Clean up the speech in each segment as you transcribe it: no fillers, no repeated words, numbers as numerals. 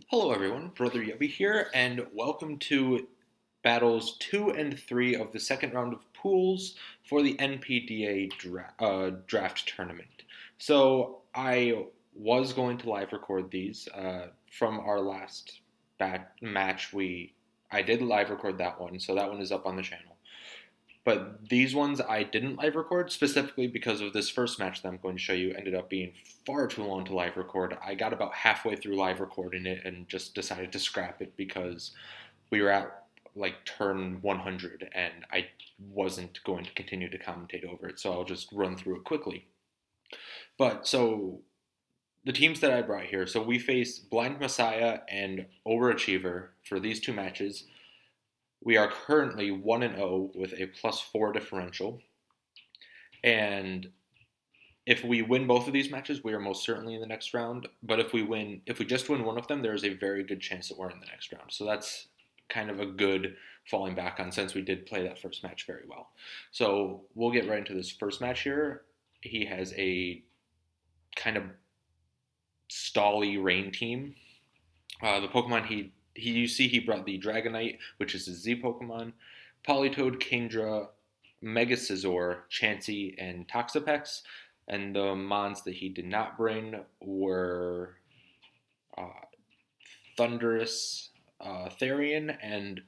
Hello everyone, Brother Yubby here, and welcome to battles 2 and 3 of the second round of pools for the NPDA draft tournament. So I was going to live record these from our last match. I did live record that one, so that one is up on the channel. But these ones I didn't live record specifically because of this first match that I'm going to show you ended up being far too long to live record. I got about halfway through live recording it and just decided to scrap it because we were at like turn 100 and I wasn't going to continue to commentate over it, so I'll just run through it quickly. But so the teams that I brought here, so we face Blind Messiah and Overachiever for these two matches. We are currently 1-0 with a +4 differential. And if we win both of these matches, we are most certainly in the next round. But if we just win one of them, there is a very good chance that we're in the next round. So that's kind of a good falling back on since we did play that first match very well. So we'll get right into this first match here. He has a kind of stally rain team. The Pokemon he brought the Dragonite, which is a Z Pokemon, Politoed, Kingdra, Mega Scizor, Chansey, and Toxapex. And the mons that he did not bring were Thundurus, Therian, and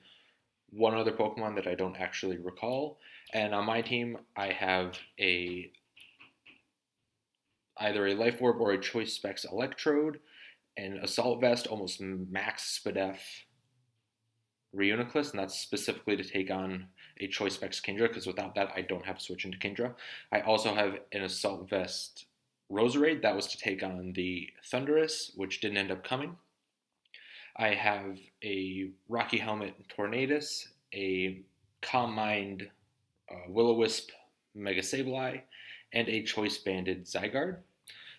one other Pokemon that I don't actually recall. And on my team, I have either a Life Orb or a Choice Specs Electrode, an Assault Vest, almost max Spadef Reuniclus, and that's specifically to take on a Choice Specs Kingdra, because without that, I don't have a switch into Kingdra. I also have an Assault Vest Roserade, that was to take on the Thundurus, which didn't end up coming. I have a Rocky Helmet Tornadus, a Calm Mind Will-O-Wisp Mega Sableye, and a Choice Banded Zygarde.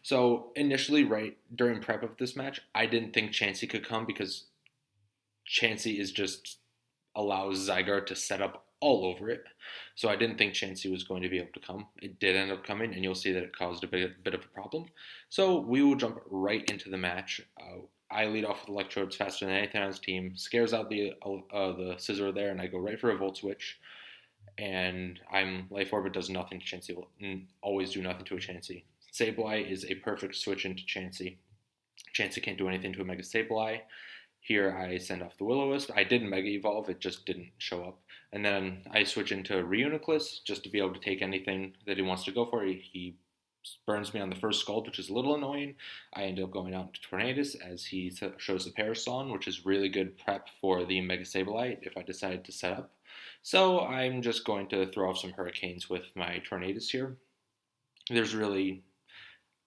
So initially, right during prep of this match, I didn't think Chansey could come because Chansey allows Zygarde to set up all over it. So I didn't think Chansey was going to be able to come. It did end up coming, and you'll see that it caused a bit of a problem. So we will jump right into the match. I lead off with Electrodes faster than anything on his team, scares out the Scizor there, and I go right for a Volt Switch. And I'm Life Orb, does nothing to Chansey. Will always do nothing to a Chansey. Sableye is a perfect switch into Chansey. Chansey can't do anything to a Mega Sableye. Here I send off the Will-O-Wisp. I did Mega Evolve, it just didn't show up. And then I switch into Reuniclus just to be able to take anything that he wants to go for. He burns me on the first Scald, which is a little annoying. I end up going out to Tornadus as he shows the Parasong, which is really good prep for the Mega Sableye if I decide to set up. So I'm just going to throw off some Hurricanes with my Tornadus here.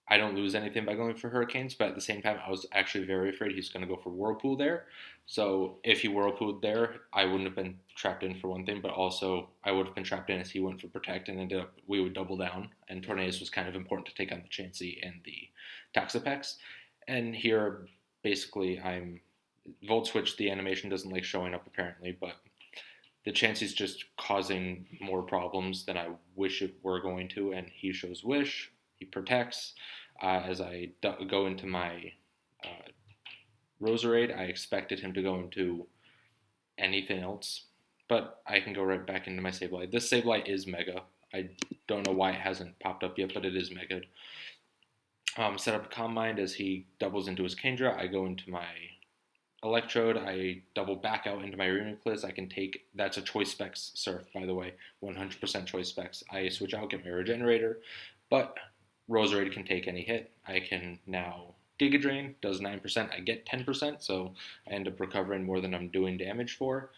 I don't lose anything by going for Hurricanes, but at the same time, I was actually very afraid he's going to go for Whirlpool there. So if he Whirlpooled there, I wouldn't have been trapped in for one thing, but also I would have been trapped in as he went for Protect, and we would double down. And Tornadus was kind of important to take on the Chansey and the Toxapex. And here, basically, I'm Volt Switch. The animation doesn't like showing up apparently, but the Chansey's just causing more problems than I wish it were going to, and he shows Wish. He protects. As I go into my Roserade, I expected him to go into anything else, but I can go right back into my Sableye. This Sableye is Mega. I don't know why it hasn't popped up yet, but it is Mega. Set up Calm Mind as he doubles into his Kingdra. I go into my Electrode. I double back out into my Reuniclus. That's a Choice Specs Surf, by the way, 100% Choice Specs. I switch out, get my Regenerator, but Roserade can take any hit. I can now Giga Drain, does 9%, I get 10%, so I end up recovering more than I'm doing damage for.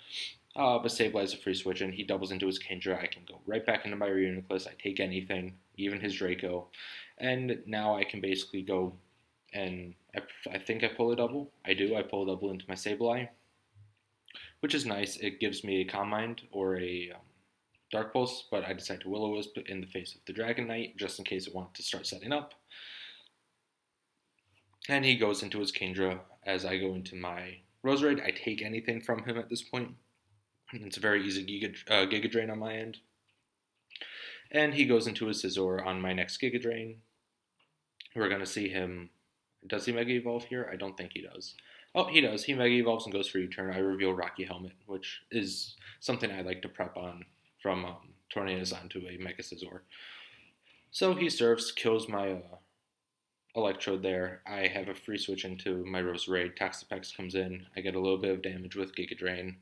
But Sableye is a free switch, and he doubles into his Kingdra. I can go right back into my Reuniclus. I take anything, even his Draco, and now I can basically go and I think I pull a double. I do. I pull a double into my Sableye, which is nice. It gives me a Calm Mind or a Dark Pulse, but I decide to Will-O-Wisp in the face of the Dragonite, just in case it wanted to start setting up. And he goes into his Kingdra as I go into my Roserade. I take anything from him at this point. It's a very easy Giga Drain on my end. And he goes into his Scizor on my next Giga Drain. We're going to see him Does he Mega Evolve here? I don't think he does. Oh, he does. He Mega Evolves and goes for U-turn. I reveal Rocky Helmet, which is something I like to prep on from Tornadus onto a Mega Scizor. So he surfs, kills my Electrode there. I have a free switch into my Roserade. Toxapex comes in. I get a little bit of damage with Giga Drain.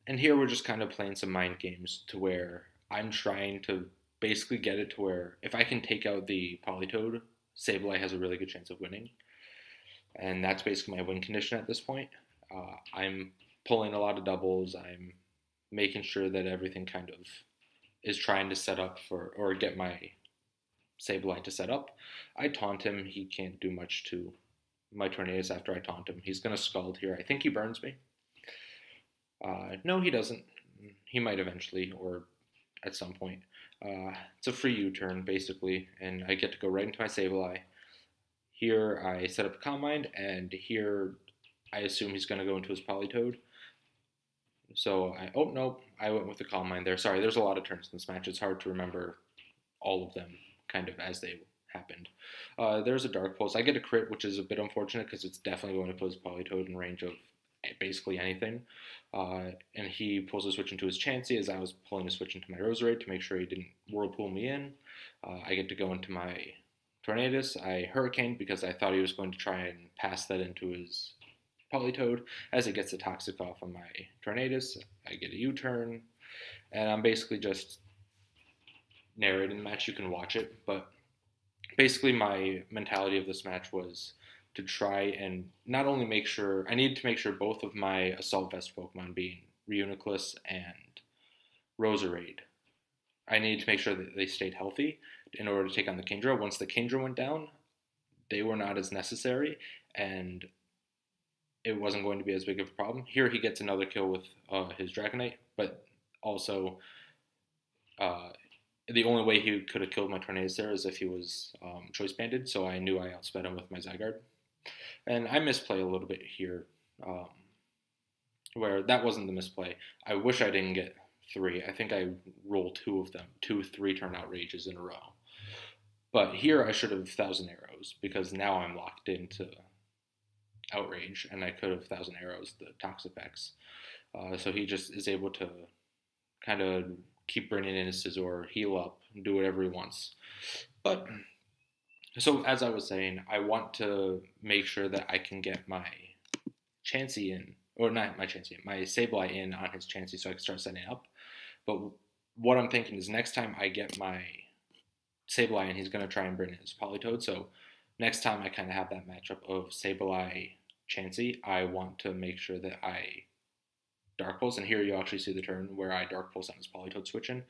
And here we're just kind of playing some mind games to where I'm trying to basically get it to where if I can take out the Politoed, Sableye has a really good chance of winning. And that's basically my win condition at this point. I'm pulling a lot of doubles. I'm making sure that everything kind of is trying to set up for, or get my Sableye to set up. I taunt him. He can't do much to my Tornadus after I taunt him. He's going to Scald here. I think he burns me. No, he doesn't. He might eventually, or at some point. It's a free U-turn, basically, and I get to go right into my Sableye. Here, I set up a Calm Mind, and here, I assume he's going to go into his Politoed. So, oh, no, I went with the Calm Mind there. Sorry, there's a lot of turns in this match. It's hard to remember all of them, kind of, as they happened. There's a Dark Pulse. I get a crit, which is a bit unfortunate, because it's definitely going to put his Politoed in range of basically anything. And he pulls a switch into his Chansey as I was pulling a switch into my Roserade to make sure he didn't Whirlpool me in. I get to go into my Tornadus. I Hurricane because I thought he was going to try and pass that into his Politoed. As it gets the Toxic off on my Tornadus, I get a U-turn. And I'm basically just narrating the match. You can watch it. But basically my mentality of this match was to try and not only make sure, I needed to make sure both of my Assault Vest Pokemon, being Reuniclus and Roserade, I needed to make sure that they stayed healthy in order to take on the Kingdra. Once the Kingdra went down, they were not as necessary, and it wasn't going to be as big of a problem. Here he gets another kill with his Dragonite, but also the only way he could have killed my Tornadus there is if he was Choice Banded, so I knew I outsped him with my Zygarde. And I misplay a little bit here, where that wasn't the misplay. I wish I didn't get 3. I think I rolled 2 of them, 2 3-turn Outrages in a row. But here I should have 1,000 Arrows, because now I'm locked into Outrage, and I could have 1,000 Arrows the Toxapex. So he just is able to kind of keep bringing in his Scizor, heal up, and do whatever he wants. But so, as I was saying, I want to make sure that I can get my Chansey in, or not my Chansey, my Sableye in on his Chansey so I can start setting up. But what I'm thinking is next time I get my Sableye in, he's going to try and bring in his Politoed. So next time I kind of have that matchup of Sableye, Chansey, I want to make sure that I Dark Pulse. And here you actually see the turn where I Dark Pulse on his Politoed switching.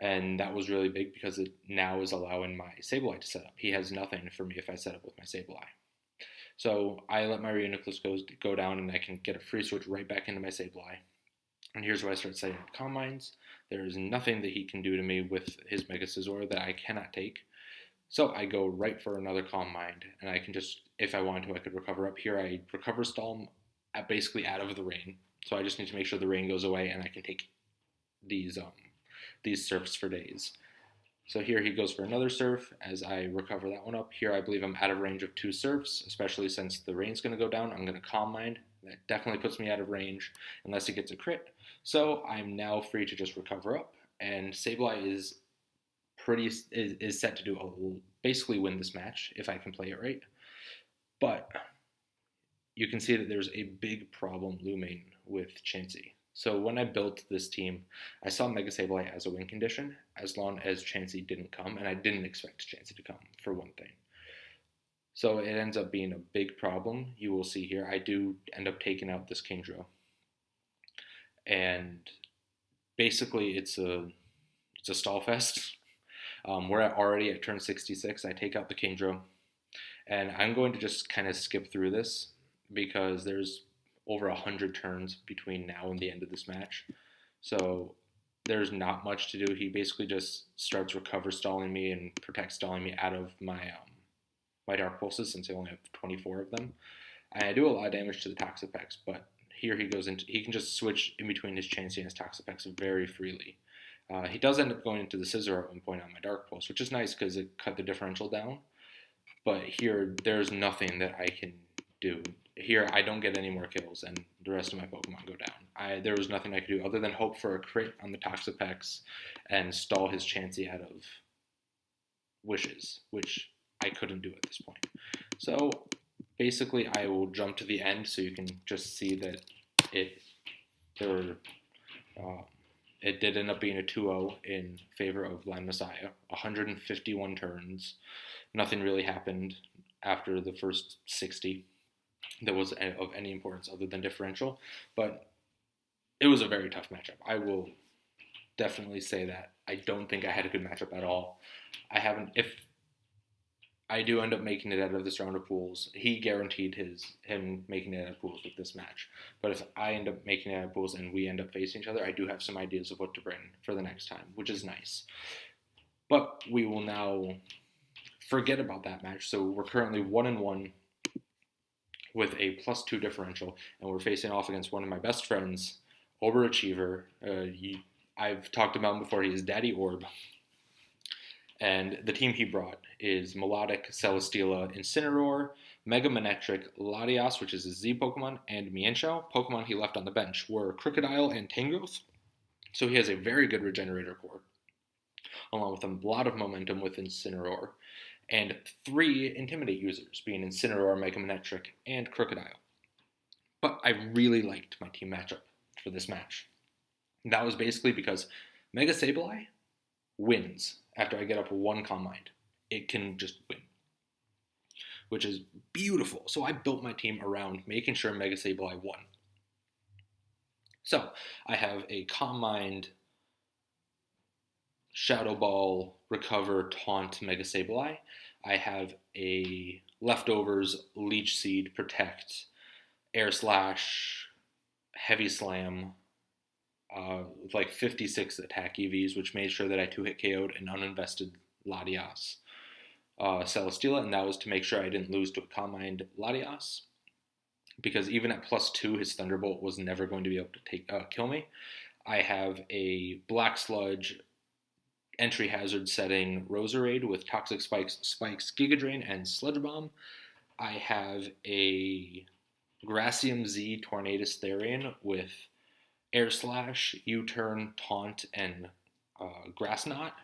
And that was really big because it now is allowing my Sableye to set up. He has nothing for me if I set up with my Sableye. So I let my Reuniclus go down, and I can get a free switch right back into my Sableye. And here's where I start setting up Calm Minds. There is nothing that he can do to me with his Mega Scizor that I cannot take. So I go right for another Calm Mind, and I can just, if I want to, I could recover up here. I recover Stall basically out of the rain. So I just need to make sure the rain goes away, and I can take these surfs for days. So here he goes for another surf as I recover that one up. Here I believe I'm out of range of 2 surfs, especially since the rain's going to go down. I'm going to Calm Mind. That definitely puts me out of range unless he gets a crit. So I'm now free to just recover up. And Sableye is set to do basically win this match if I can play it right. But you can see that there's a big problem looming with Chansey. So when I built this team, I saw Mega Sableye as a win condition as long as Chansey didn't come, and I didn't expect Chansey to come, for one thing. So it ends up being a big problem. You will see here, I do end up taking out this Kingdra. And basically it's a stall fest. We're already at turn 66. I take out the Kingdra, and I'm going to just kind of skip through this because there's over 100 turns between now and the end of this match. So there's not much to do. He basically just starts recover stalling me and protect stalling me out of my my Dark Pulses, since I only have 24 of them. And I do a lot of damage to the Toxapex, but here he can just switch in between his Chansey and his Toxapex very freely. He does end up going into the Scizor at one point on my Dark Pulse, which is nice because it cut the differential down. But here, there's nothing that I can do. Here, I don't get any more kills, and the rest of my Pokemon go down. There was nothing I could do other than hope for a crit on the Toxapex and stall his Chansey out of wishes, which I couldn't do at this point. So basically, I will jump to the end so you can just see that it did end up being a 2-0 in favor of Blind Messiah. 151 turns. Nothing really happened after the first 60 that was of any importance other than differential, but it was a very tough matchup. I will definitely say that. I don't think I had a good matchup at all. If I do end up making it out of this round of pools, he guaranteed him making it out of pools with this match. But if I end up making it out of pools and we end up facing each other, I do have some ideas of what to bring for the next time, which is nice. But we will now forget about that match. So we're currently 1-1 with a +2 differential, and we're facing off against one of my best friends, Overachiever. I've talked about him before. He is DaddyOrb. And the team he brought is Melodic, Celesteela, Incineroar, Mega Manectric, Latias, which is a Z Pokemon, and Mienshao. Pokemon he left on the bench were Crocodile and Tangrowth. So he has a very good Regenerator core, along with a lot of momentum with Incineroar, and 3 Intimidate users, being Incineroar, Mega Manectric, and Crocodile. But I really liked my team matchup for this match. That was basically because Mega Sableye wins after I get up 1 Calm Mind. It can just win, which is beautiful. So I built my team around making sure Mega Sableye won. So I have a Calm Mind, Shadow Ball, Recover, Taunt, Mega Sableye. I have a Leftovers, Leech Seed, Protect, Air Slash, Heavy Slam, with like 56 attack EVs, which made sure that I 2-hit KO'd an uninvested Latias Celesteela, and that was to make sure I didn't lose to a Calm Mind Latias, because even at +2, his Thunderbolt was never going to be able to kill me. I have a Black Sludge, Entry Hazard setting Roserade with Toxic Spikes, Giga Drain, and Sludge Bomb. I have a Gracium Z Tornadus Therian with Air Slash, U-Turn, Taunt, and Grass Knot.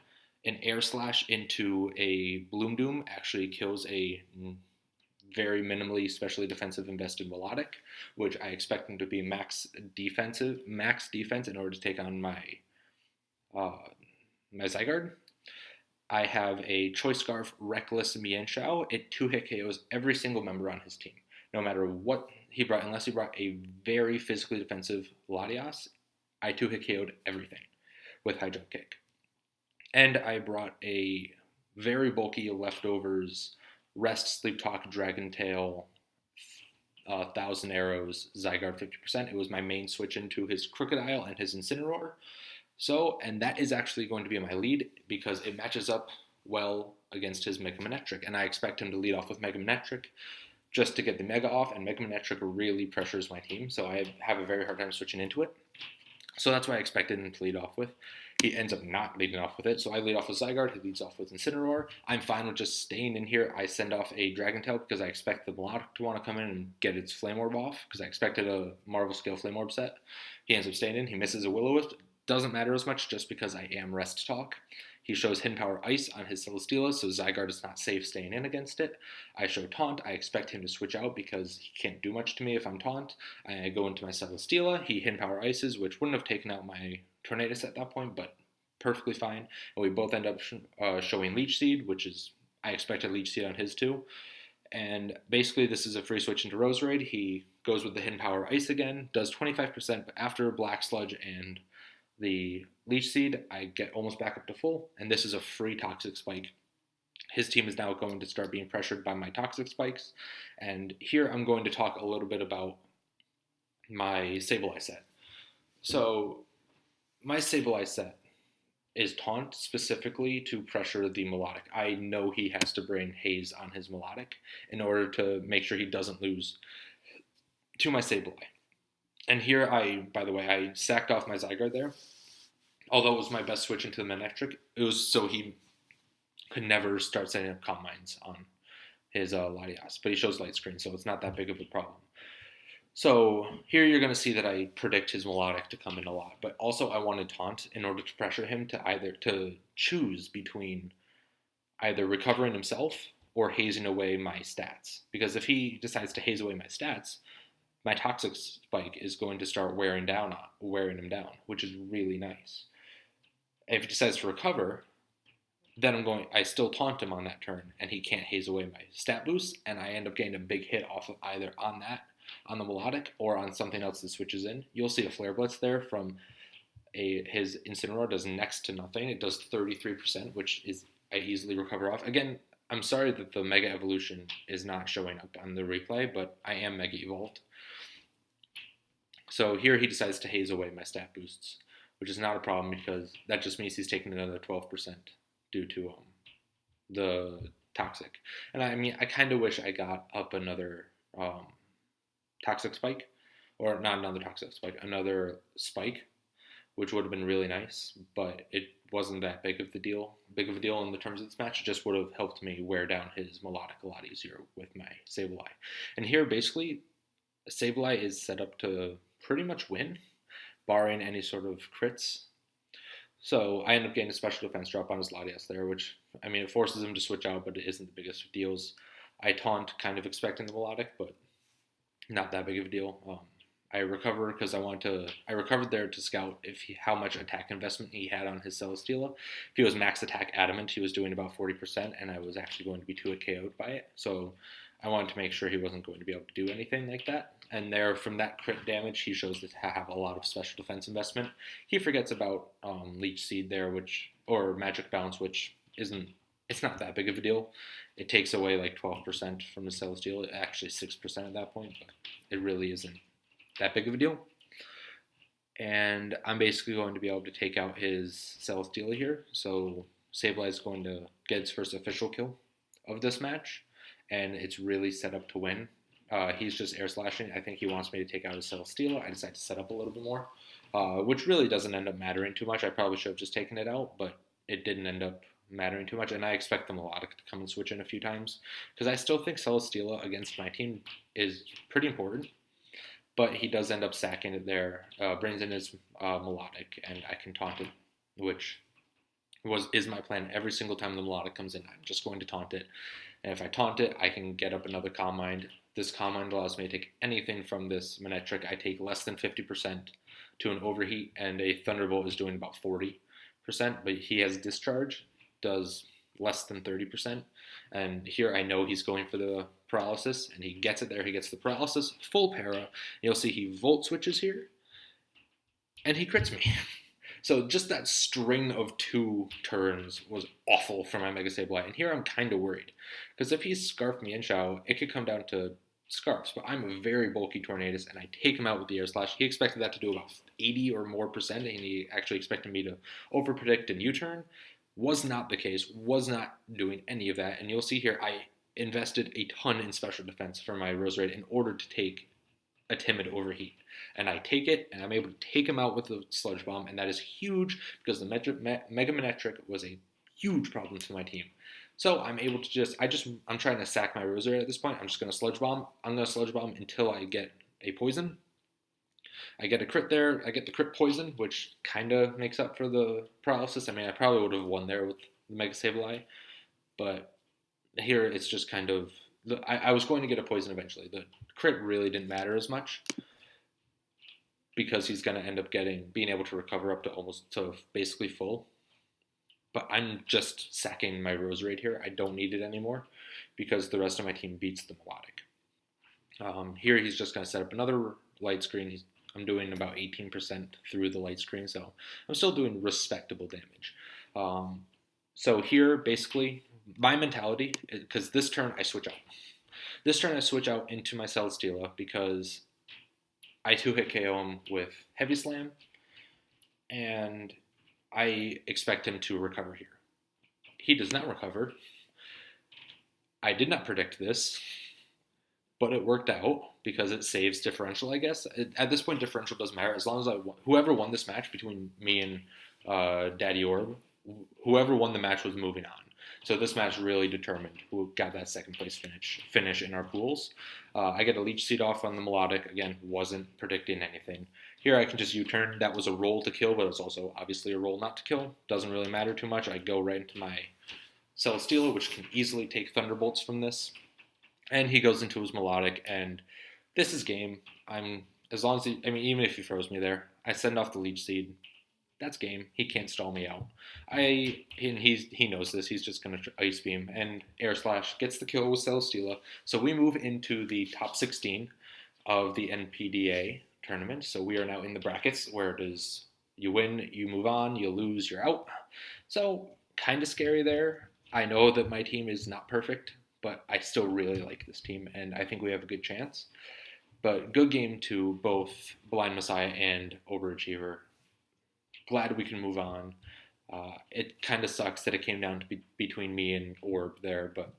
An Air Slash into a Bloom Doom actually kills a very minimally specially defensive invested Melodic, which I expect him to be max defense in order to take on my Zygarde. I have a Choice Scarf Reckless Mienshao. It 2-hit KOs every single member on his team, no matter what he brought, unless he brought a very physically defensive Latias. I 2-hit KO'd everything with High Jump Kick. And I brought a very bulky Leftovers Rest, Sleep Talk, Dragon Tail, 1,000 Arrows, Zygarde 50%. It was my main switch into his Crocodile and his Incineroar. And that is actually going to be my lead because it matches up well against his Mega Manectric, and I expect him to lead off with Mega Manectric just to get the Mega off, and Mega Manectric really pressures my team, so I have a very hard time switching into it. So that's what I expected him to lead off with. He ends up not leading off with it, so I lead off with Zygarde, he leads off with Incineroar. I'm fine with just staying in here. I send off a Dragon Tail because I expect the Melodic to want to come in and get its Flame Orb off, because I expected a Marvel Scale Flame Orb set. He ends up staying in, he misses a Will-O-Wisp. Doesn't matter as much just because I am Rest Talk. He shows Hidden Power Ice on his Celesteela, so Zygarde is not safe staying in against it. I show Taunt. I expect him to switch out because he can't do much to me if I'm Taunt. I go into my Celesteela. He Hidden Power Ices, which wouldn't have taken out my Tornadus at that point, but perfectly fine. And we both end up showing Leech Seed, which is, I expected Leech Seed on his too. And basically this is a free switch into Roserade. He goes with the Hidden Power Ice again, does 25%, but after Black Sludge and the Leech Seed, I get almost back up to full, and this is a free Toxic Spike. His team is now going to start being pressured by my Toxic Spikes, and here I'm going to talk a little bit about my Sableye set. So, my Sableye set is Taunt specifically to pressure the Melodic. I know he has to bring Haze on his Melodic in order to make sure he doesn't lose to my Sableye. And here by the way, I sacked off my Zygarde there. Although it was my best switch into the Manectric, it was so he could never start setting up Calm Minds on his Latias, but he shows light screen, so it's not that big of a problem. So here you're going to see that I predict his melodic to come in a lot, but also I want to taunt in order to pressure him to choose between either recovering himself or hazing away my stats. Because if he decides to haze away my stats, my toxic spike is going to start wearing him down, which is really nice. If he decides to recover, then I still taunt him on that turn, and he can't haze away my stat boost, and I end up getting a big hit off of either on the melodic, or on something else that switches in. You'll see a flare blitz there from his Incineroar does next to nothing. It does 33%, which is I easily recover off. Again, I'm sorry that the Mega Evolution is not showing up on the replay, but I am Mega Evolved. So here he decides to haze away my stat boosts, which is not a problem because that just means he's taking another 12% due to the toxic. And I mean, I kind of wish I got up another toxic spike, or not another toxic spike, another spike, which would have been really nice, but it wasn't that big of a deal in the terms of this match. It just would have helped me wear down his melodic a lot easier with my Sableye. And here, basically, Sableye is set up to pretty much win, barring any sort of crits. So I end up getting a special defense drop on his Latias there, which, I mean, it forces him to switch out, but it isn't the biggest of deals. I taunt kind of expecting the melodic, but not that big of a deal. I recover because I recovered there to scout how much attack investment he had on his Celesteela. If he was max attack adamant, he was doing about 40%, and I was actually going to be 2-hit KO'd by it. So I wanted to make sure he wasn't going to be able to do anything like that. And there, from that crit damage, he shows to have a lot of special defense investment. He forgets about Leech Seed there, or Magic Bounce, which it's not that big of a deal. It takes away like 12% from the Celesteela, actually 6% at that point, but it really isn't that big of a deal. And I'm basically going to be able to take out his Celesteela here. So Sableye is going to get its first official kill of this match, and it's really set up to win. He's just air slashing. I think he wants me to take out his Celesteela. I decided to set up a little bit more, which really doesn't end up mattering too much. I probably should have just taken it out, but it didn't end up mattering too much, and I expect the melodic to come and switch in a few times, because I still think Celesteela against my team is pretty important. But he does end up sacking it there, brings in his melodic, and I can taunt it, which is my plan every single time the melodic comes in. I'm just going to taunt it, and if I taunt it, I can get up another Calm Mind. This Calm Mind allows me to take anything from this Manectric. I take less than 50% to an Overheat, and a Thunderbolt is doing about 40%, but he has Discharge, does less than 30%, and here I know he's going for the Paralysis, and he gets it there. He gets the Paralysis, full para. You'll see he Volt switches here, and he crits me. So just that string of 2 turns was awful for my Mega Sableye, and here I'm kind of worried, because if he's Scarf me and Shao, it could come down to Scarfs, but I'm a very bulky Tornadus, and I take him out with the Air Slash. He expected that to do about 80 or more percent, and he actually expected me to overpredict and U-turn. Was not the case, was not doing any of that, and you'll see here I invested a ton in special defense for my Roserade in order to take a timid Overheat. And I take it, and I'm able to take him out with the Sludge Bomb, and that is huge because the Mega Manectric was a huge problem to my team. So I'm able to I'm trying to sack my Roserade at this point. I'm just going to Sludge Bomb. I'm going to Sludge Bomb until I get a Poison. I get a crit there. I get the crit Poison, which kind of makes up for the Paralysis. I mean, I probably would have won there with the Mega Sableye, but here it's just kind of... I was going to get a Poison eventually. The crit really didn't matter as much because he's going to end up being able to recover up to basically full. But I'm just sacking my Roserade here. I don't need it anymore because the rest of my team beats the Melodic. Here he's just going to set up another light screen. I'm doing about 18% through the light screen, so I'm still doing respectable damage. So here, basically, my mentality, because this turn I switch out. This turn I switch out into my Celesteela because I 2-hit KO him with Heavy Slam, and I expect him to recover here. He does not recover. I did not predict this, but it worked out because it saves differential, I guess. At this point, differential doesn't matter. As long as whoever won this match between me and DaddyOrb, whoever won the match was moving on. So this match really determined who got that second place finish in our pools. I get a leech seed off on the melodic. Again, wasn't predicting anything. Here I can just U-turn. That was a roll to kill, but it's also obviously a roll not to kill. Doesn't really matter too much. I go right into my Celesteela, which can easily take Thunderbolts from this. And he goes into his melodic, and this is game. Even if he throws me there, I send off the leech seed. That's game. He can't stall me out. He knows this. He's just gonna ice beam, and air slash gets the kill with Celesteela. So we move into the top 16 of the NPDA tournament. So we are now in the brackets where it is you win, you move on, you lose, you're out. So kind of scary there. I know that my team is not perfect, but I still really like this team, and I think we have a good chance. But good game to both Blind Messiah and Overachiever. Glad we can move on. It kind of sucks that it came down to between me and Orb there, but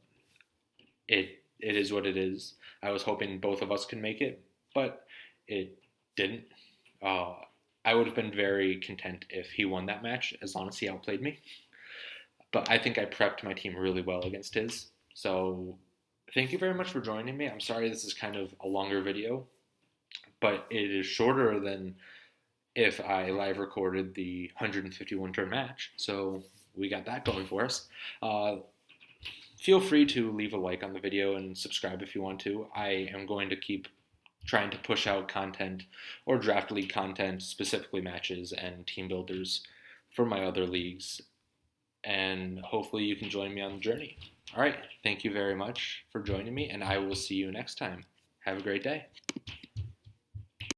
it is what it is. I was hoping both of us could make it, but it didn't. I would have been very content if he won that match, as long as he outplayed me. But I think I prepped my team really well against his. So thank you very much for joining me. I'm sorry this is kind of a longer video, but it is shorter than if I live recorded the 151 turn match. So we got that going for us. Feel free to leave a like on the video and subscribe if you want to. I am going to keep trying to push out content or draft league content, specifically matches and team builders for my other leagues. And hopefully you can join me on the journey. All right. Thank you very much for joining me, and I will see you next time. Have a great day.